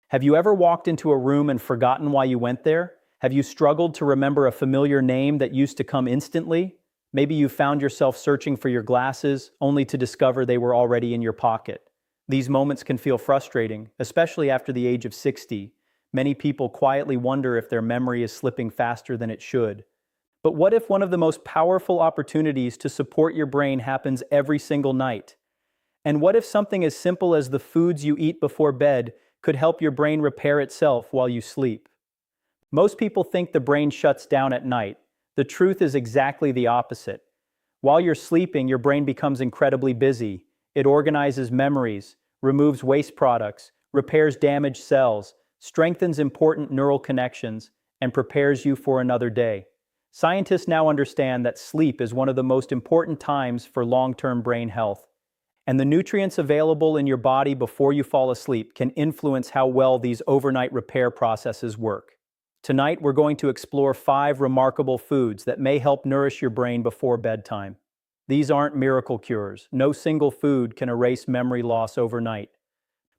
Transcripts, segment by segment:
Have you ever walked into a room and forgotten why you went there? Have you struggled to remember a familiar name that used to come instantly? Maybe you found yourself searching for your glasses, only to discover they were already in your pocket. These moments can feel frustrating, especially after the age of 60. Many people quietly wonder if their memory is slipping faster than it should. But what if one of the most powerful opportunities to support your brain happens every single night? And what if something as simple as the foods you eat before bed could help your brain repair itself while you sleep? Most people think the brain shuts down at night. The truth is exactly the opposite. While you're sleeping, your brain becomes incredibly busy. It organizes memories, removes waste products, repairs damaged cells, strengthens important neural connections, and prepares you for another day. Scientists now understand that sleep is one of the most important times for long-term brain health. And the nutrients available in your body before you fall asleep can influence how well these overnight repair processes work. Tonight, we're going to explore 5 remarkable foods that may help nourish your brain before bedtime. These aren't miracle cures. No single food can erase memory loss overnight.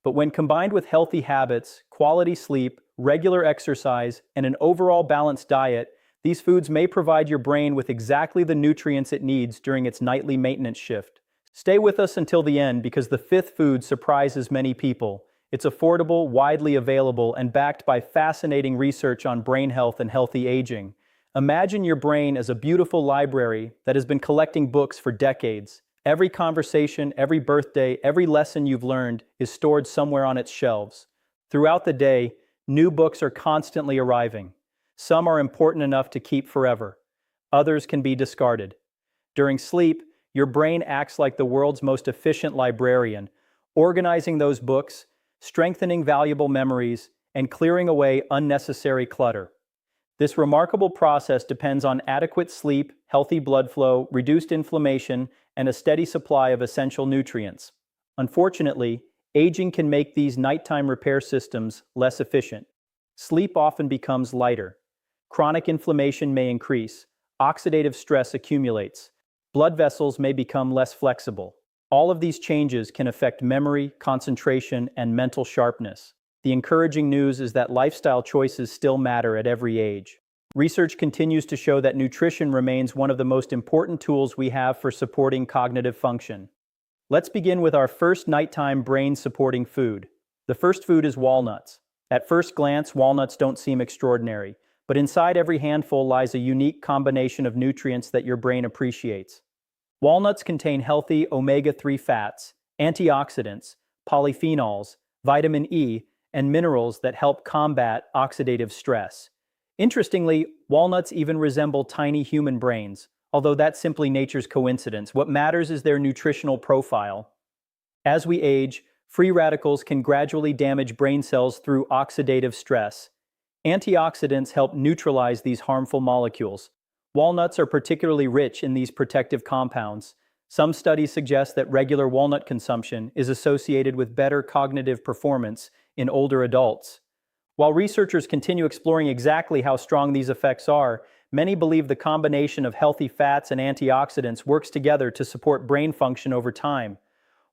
But when combined with healthy habits, quality sleep, regular exercise, and an overall balanced diet, these foods may provide your brain with exactly the nutrients it needs during its nightly maintenance shift. Stay with us until the end because the 5th food surprises many people. It's affordable, widely available, and backed by fascinating research on brain health and healthy aging. Imagine your brain as a beautiful library that has been collecting books for decades. Every conversation, every birthday, every lesson you've learned is stored somewhere on its shelves. Throughout the day, new books are constantly arriving. Some are important enough to keep forever. Others can be discarded. During sleep, your brain acts like the world's most efficient librarian, organizing those books, strengthening valuable memories, and clearing away unnecessary clutter. This remarkable process depends on adequate sleep, healthy blood flow, reduced inflammation, and a steady supply of essential nutrients. Unfortunately, aging can make these nighttime repair systems less efficient. Sleep often becomes lighter. Chronic inflammation may increase. Oxidative stress accumulates. Blood vessels may become less flexible. All of these changes can affect memory, concentration, and mental sharpness. The encouraging news is that lifestyle choices still matter at every age. Research continues to show that nutrition remains one of the most important tools we have for supporting cognitive function. Let's begin with our first nighttime brain-supporting food. The first food is walnuts. At first glance, walnuts don't seem extraordinary, but inside every handful lies a unique combination of nutrients that your brain appreciates. Walnuts contain healthy omega-3 fats, antioxidants, polyphenols, vitamin E, and minerals that help combat oxidative stress. Interestingly, walnuts even resemble tiny human brains, although that's simply nature's coincidence. What matters is their nutritional profile. As we age, free radicals can gradually damage brain cells through oxidative stress. Antioxidants help neutralize these harmful molecules. Walnuts are particularly rich in these protective compounds. Some studies suggest that regular walnut consumption is associated with better cognitive performance in older adults. While researchers continue exploring exactly how strong these effects are, many believe the combination of healthy fats and antioxidants works together to support brain function over time.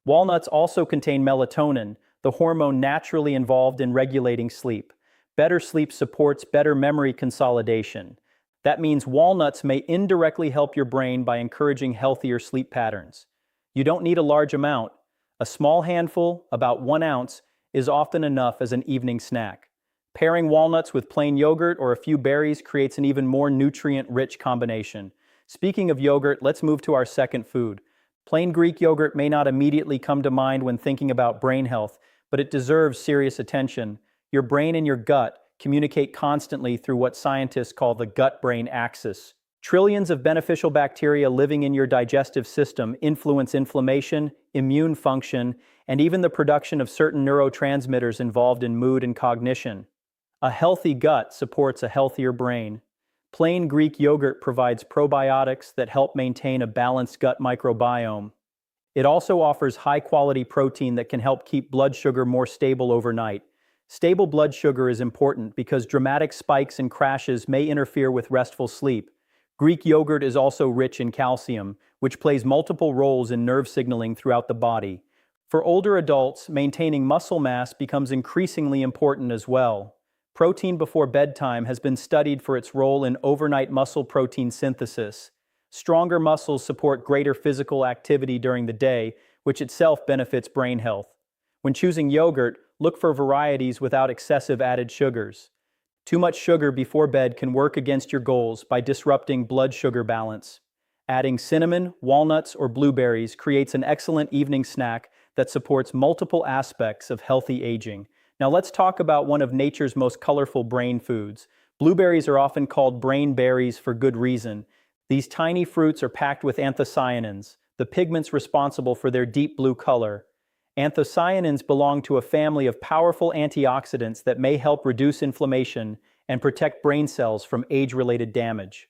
Walnuts also contain melatonin, the hormone naturally involved in regulating sleep. Better sleep supports better memory consolidation. That means walnuts may indirectly help your brain by encouraging healthier sleep patterns. You don't need a large amount. A small handful, about 1 ounce, is often enough as an evening snack. Pairing walnuts with plain yogurt or a few berries creates an even more nutrient-rich combination. Speaking of yogurt, let's move to our second food. Plain Greek yogurt may not immediately come to mind when thinking about brain health, but it deserves serious attention. Your brain and your gut communicate constantly through what scientists call the gut-brain axis. Trillions of beneficial bacteria living in your digestive system influence inflammation, immune function, and even the production of certain neurotransmitters involved in mood and cognition. A healthy gut supports a healthier brain. Plain Greek yogurt provides probiotics that help maintain a balanced gut microbiome. It also offers high-quality protein that can help keep blood sugar more stable overnight. Stable blood sugar is important because dramatic spikes and crashes may interfere with restful sleep. Greek yogurt is also rich in calcium, which plays multiple roles in nerve signaling throughout the body. For older adults, maintaining muscle mass becomes increasingly important as well. Protein before bedtime has been studied for its role in overnight muscle protein synthesis. Stronger muscles support greater physical activity during the day, which itself benefits brain health. When choosing yogurt, look for varieties without excessive added sugars. Too much sugar before bed can work against your goals by disrupting blood sugar balance. Adding cinnamon, walnuts, or blueberries creates an excellent evening snack that supports multiple aspects of healthy aging. Now let's talk about one of nature's most colorful brain foods. Blueberries are often called brain berries for good reason. These tiny fruits are packed with anthocyanins, the pigments responsible for their deep blue color. Anthocyanins belong to a family of powerful antioxidants that may help reduce inflammation and protect brain cells from age-related damage.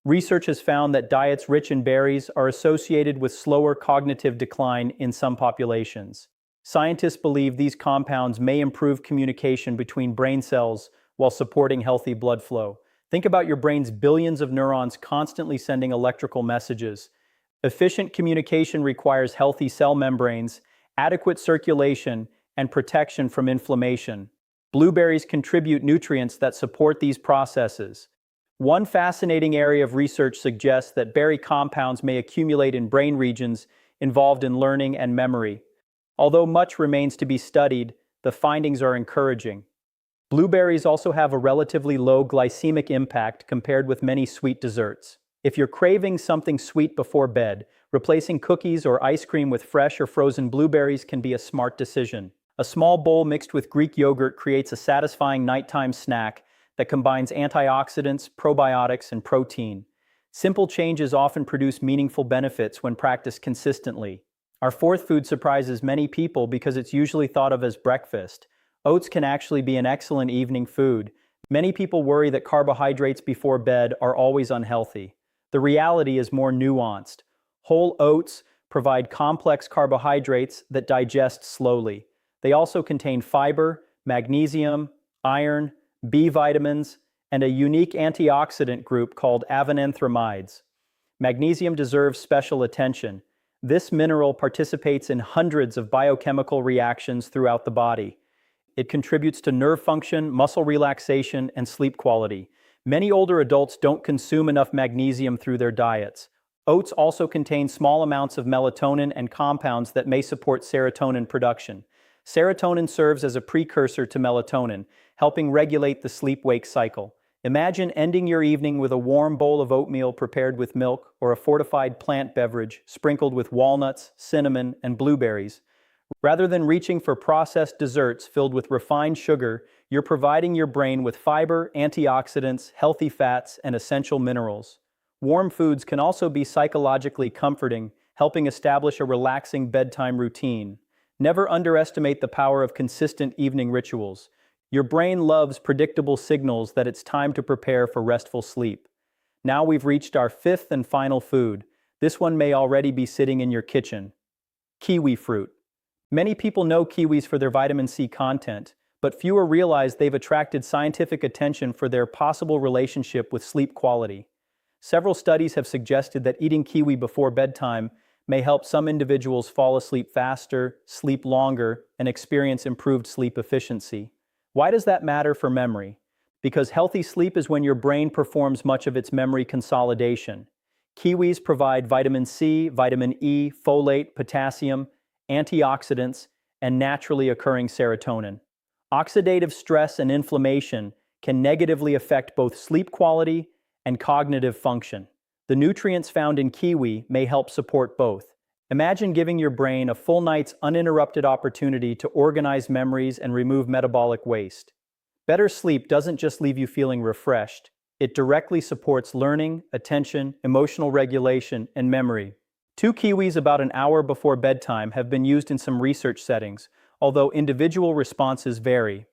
Research has found that diets rich in berries are associated with slower cognitive decline in some populations. Scientists believe these compounds may improve communication between brain cells while supporting healthy blood flow. Think about your brain's billions of neurons constantly sending electrical messages. Efficient communication requires healthy cell membranes, adequate circulation, and protection from inflammation. Blueberries contribute nutrients that support these processes. One fascinating area of research suggests that berry compounds may accumulate in brain regions involved in learning and memory. Although much remains to be studied, the findings are encouraging. Blueberries also have a relatively low glycemic impact compared with many sweet desserts. If you're craving something sweet before bed, replacing cookies or ice cream with fresh or frozen blueberries can be a smart decision. A small bowl mixed with Greek yogurt creates a satisfying nighttime snack that combines antioxidants, probiotics, and protein. Simple changes often produce meaningful benefits when practiced consistently. Our fourth food surprises many people because it's usually thought of as breakfast. Oats can actually be an excellent evening food. Many people worry that carbohydrates before bed are always unhealthy. The reality is more nuanced. Whole oats provide complex carbohydrates that digest slowly. They also contain fiber, magnesium, iron, B vitamins, and a unique antioxidant group called avenanthramides. Magnesium deserves special attention. This mineral participates in hundreds of biochemical reactions throughout the body. It contributes to nerve function, muscle relaxation, and sleep quality. Many older adults don't consume enough magnesium through their diets. Oats also contain small amounts of melatonin and compounds that may support serotonin production. Serotonin serves as a precursor to melatonin, helping regulate the sleep-wake cycle. Imagine ending your evening with a warm bowl of oatmeal prepared with milk or a fortified plant beverage sprinkled with walnuts, cinnamon, and blueberries. Rather than reaching for processed desserts filled with refined sugar, you're providing your brain with fiber, antioxidants, healthy fats, and essential minerals. Warm foods can also be psychologically comforting, helping establish a relaxing bedtime routine. Never underestimate the power of consistent evening rituals. Your brain loves predictable signals that it's time to prepare for restful sleep. Now we've reached our fifth and final food. This one may already be sitting in your kitchen. Kiwi fruit. Many people know kiwis for their vitamin C content, but fewer realize they've attracted scientific attention for their possible relationship with sleep quality. Several studies have suggested that eating kiwi before bedtime may help some individuals fall asleep faster, sleep longer, and experience improved sleep efficiency. Why does that matter for memory? Because healthy sleep is when your brain performs much of its memory consolidation. Kiwis provide vitamin C, vitamin E, folate, potassium, antioxidants, and naturally occurring serotonin. Oxidative stress and inflammation can negatively affect both sleep quality and cognitive function. The nutrients found in kiwi may help support both. Imagine giving your brain a full night's uninterrupted opportunity to organize memories and remove metabolic waste. Better sleep doesn't just leave you feeling refreshed, it directly supports learning, attention, emotional regulation, and memory. 2 kiwis about an hour before bedtime have been used in some research settings, although individual responses vary.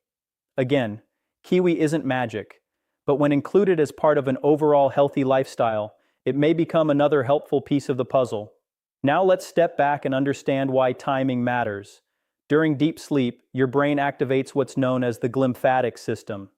Again, kiwi isn't magic, but when included as part of an overall healthy lifestyle, it may become another helpful piece of the puzzle. Now let's step back and understand why timing matters. During deep sleep, your brain activates what's known as the glymphatic system.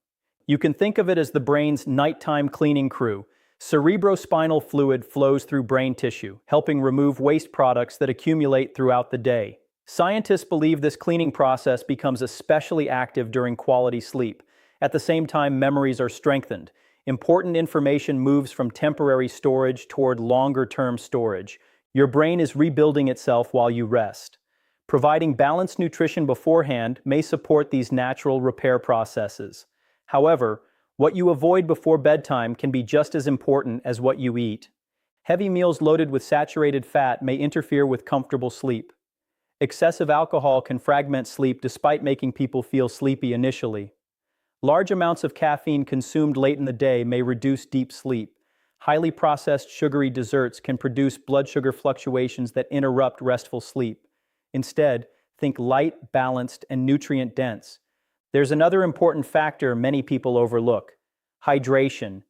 You can think of it as the brain's nighttime cleaning crew. Cerebrospinal fluid flows through brain tissue, helping remove waste products that accumulate throughout the day. Scientists believe this cleaning process becomes especially active during quality sleep. At the same time, memories are strengthened. Important information moves from temporary storage toward longer-term storage. Your brain is rebuilding itself while you rest. Providing balanced nutrition beforehand may support these natural repair processes. However, what you avoid before bedtime can be just as important as what you eat. Heavy meals loaded with saturated fat may interfere with comfortable sleep. Excessive alcohol can fragment sleep despite making people feel sleepy initially. Large amounts of caffeine consumed late in the day may reduce deep sleep. Highly processed sugary desserts can produce blood sugar fluctuations that interrupt restful sleep. Instead, think light, balanced, and nutrient-dense. There's another important factor many people overlook: hydration.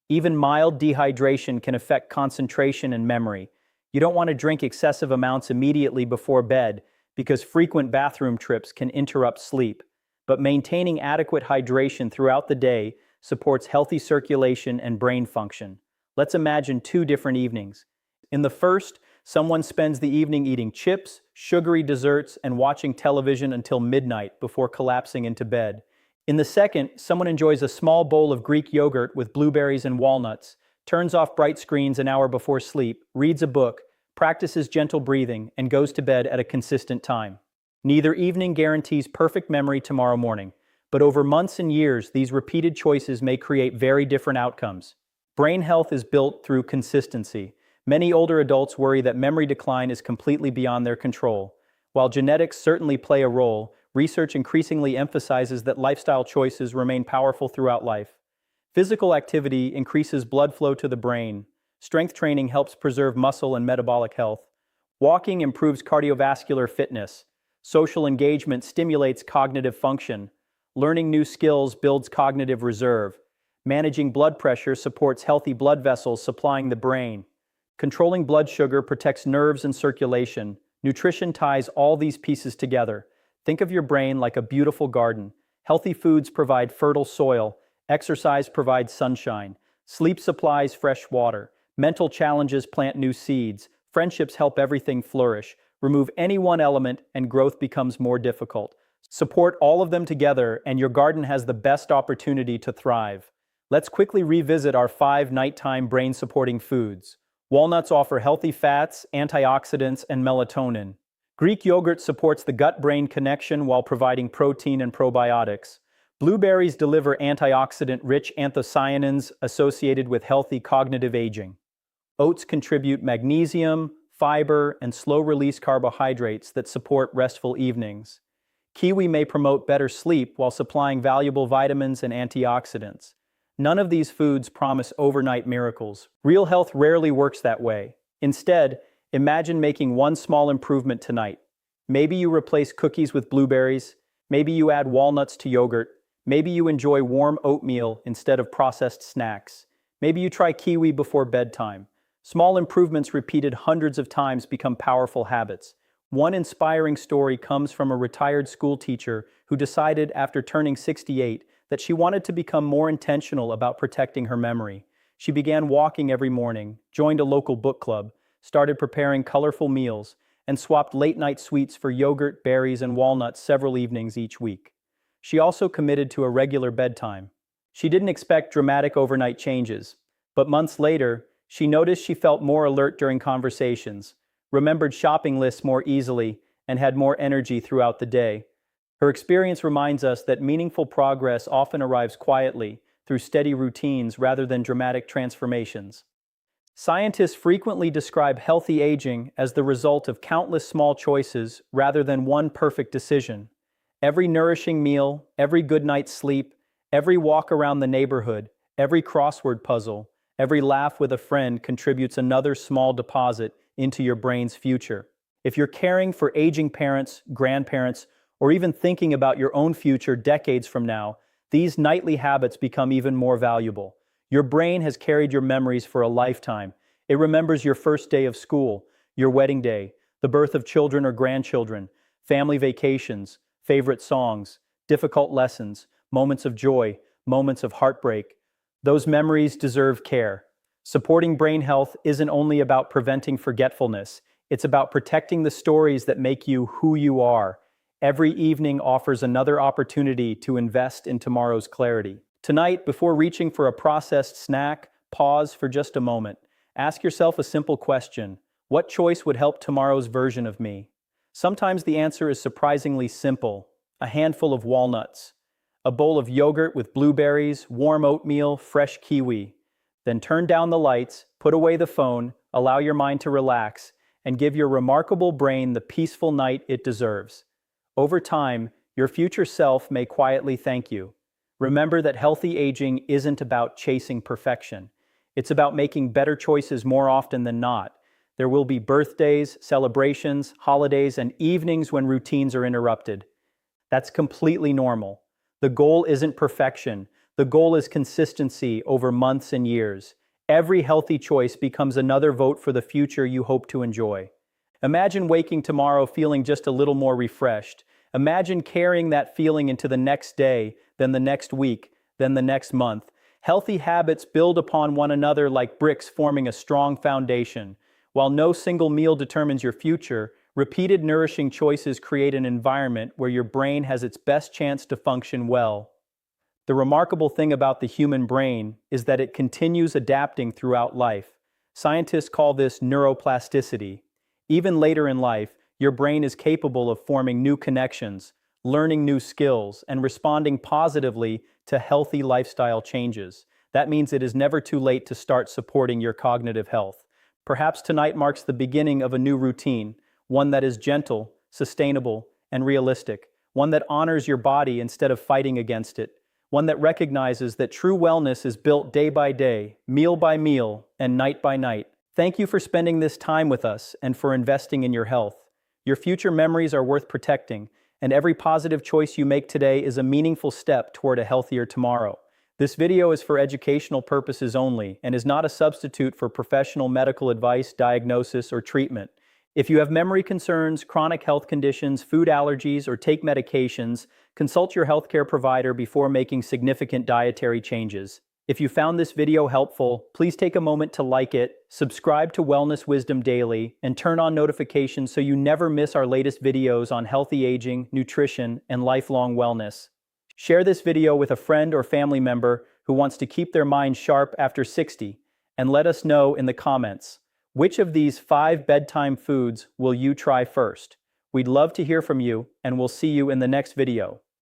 Even mild dehydration can affect concentration and memory. You don't want to drink excessive amounts immediately before bed because frequent bathroom trips can interrupt sleep. But maintaining adequate hydration throughout the day supports healthy circulation and brain function. Let's imagine two different evenings. In the first, someone spends the evening eating chips, sugary desserts, and watching television until midnight before collapsing into bed. In the second, someone enjoys a small bowl of Greek yogurt with blueberries and walnuts, turns off bright screens an hour before sleep, reads a book, practices gentle breathing, and goes to bed at a consistent time. Neither evening guarantees perfect memory tomorrow morning, but over months and years, these repeated choices may create very different outcomes. Brain health is built through consistency. Many older adults worry that memory decline is completely beyond their control. While genetics certainly play a role, research increasingly emphasizes that lifestyle choices remain powerful throughout life. Physical activity increases blood flow to the brain. Strength training helps preserve muscle and metabolic health. Walking improves cardiovascular fitness. Social engagement stimulates cognitive function. Learning new skills builds cognitive reserve. Managing blood pressure supports healthy blood vessels supplying the brain. Controlling blood sugar protects nerves and circulation. Nutrition ties all these pieces together. Think of your brain like a beautiful garden. Healthy foods provide fertile soil. Exercise provides sunshine. Sleep supplies fresh water. Mental challenges plant new seeds. Friendships help everything flourish. Remove any one element and growth becomes more difficult. Support all of them together and your garden has the best opportunity to thrive. Let's quickly revisit our 5 nighttime brain-supporting foods. Walnuts offer healthy fats, antioxidants, and melatonin. Greek yogurt supports the gut-brain connection while providing protein and probiotics. Blueberries deliver antioxidant-rich anthocyanins associated with healthy cognitive aging. Oats contribute magnesium, fiber, and slow-release carbohydrates that support restful evenings. Kiwi may promote better sleep while supplying valuable vitamins and antioxidants. None of these foods promise overnight miracles. Real health rarely works that way. Instead, imagine making one small improvement tonight. Maybe you replace cookies with blueberries. Maybe you add walnuts to yogurt. Maybe you enjoy warm oatmeal instead of processed snacks. Maybe you try kiwi before bedtime. Small improvements repeated hundreds of times become powerful habits. One inspiring story comes from a retired school teacher who decided after turning 68 that she wanted to become more intentional about protecting her memory. She began walking every morning, joined a local book club, started preparing colorful meals, and swapped late-night sweets for yogurt, berries, and walnuts several evenings each week. She also committed to a regular bedtime. She didn't expect dramatic overnight changes, but months later, she noticed she felt more alert during conversations, remembered shopping lists more easily, and had more energy throughout the day. Her experience reminds us that meaningful progress often arrives quietly, through steady routines rather than dramatic transformations. Scientists frequently describe healthy aging as the result of countless small choices rather than one perfect decision. Every nourishing meal, every good night's sleep, every walk around the neighborhood, every crossword puzzle, every laugh with a friend contributes another small deposit into your brain's future. If you're caring for aging parents, grandparents, or even thinking about your own future decades from now, these nightly habits become even more valuable. Your brain has carried your memories for a lifetime. It remembers your first day of school, your wedding day, the birth of children or grandchildren, family vacations, favorite songs, difficult lessons, moments of joy, moments of heartbreak. Those memories deserve care. Supporting brain health isn't only about preventing forgetfulness, It's about protecting the stories that make you who you are. Every evening offers another opportunity to invest in tomorrow's clarity. Tonight, before reaching for a processed snack, pause for just a moment. Ask yourself a simple question. What choice would help tomorrow's version of me? Sometimes the answer is surprisingly simple. A handful of walnuts, a bowl of yogurt with blueberries, warm oatmeal, fresh kiwi. Then turn down the lights, put away the phone, allow your mind to relax, and give your remarkable brain the peaceful night it deserves. Over time, your future self may quietly thank you. Remember that healthy aging isn't about chasing perfection. It's about making better choices more often than not. There will be birthdays, celebrations, holidays, and evenings when routines are interrupted. That's completely normal. The goal isn't perfection. The goal is consistency over months and years. Every healthy choice becomes another vote for the future you hope to enjoy. Imagine waking tomorrow feeling just a little more refreshed. Imagine carrying that feeling into the next day, then the next week, then the next month. Healthy habits build upon one another like bricks forming a strong foundation. While no single meal determines your future, repeated nourishing choices create an environment where your brain has its best chance to function well. The remarkable thing about the human brain is that it continues adapting throughout life. Scientists call this neuroplasticity. Even later in life, your brain is capable of forming new connections, learning new skills, and responding positively to healthy lifestyle changes. That means it is never too late to start supporting your cognitive health. Perhaps tonight marks the beginning of a new routine, one that is gentle, sustainable, and realistic, one that honors your body instead of fighting against it, one that recognizes that true wellness is built day by day, meal by meal, and night by night. Thank you for spending this time with us and for investing in your health. Your future memories are worth protecting, and every positive choice you make today is a meaningful step toward a healthier tomorrow. This video is for educational purposes only and is not a substitute for professional medical advice, diagnosis, or treatment. If you have memory concerns, chronic health conditions, food allergies, or take medications, consult your healthcare provider before making significant dietary changes. If you found this video helpful, please take a moment to like it, subscribe to Wellness Wisdom Daily, and turn on notifications so you never miss our latest videos on healthy aging, nutrition, and lifelong wellness. Share this video with a friend or family member who wants to keep their mind sharp after 60, and let us know in the comments, which of these 5 bedtime foods will you try first? We'd love to hear from you, and we'll see you in the next video.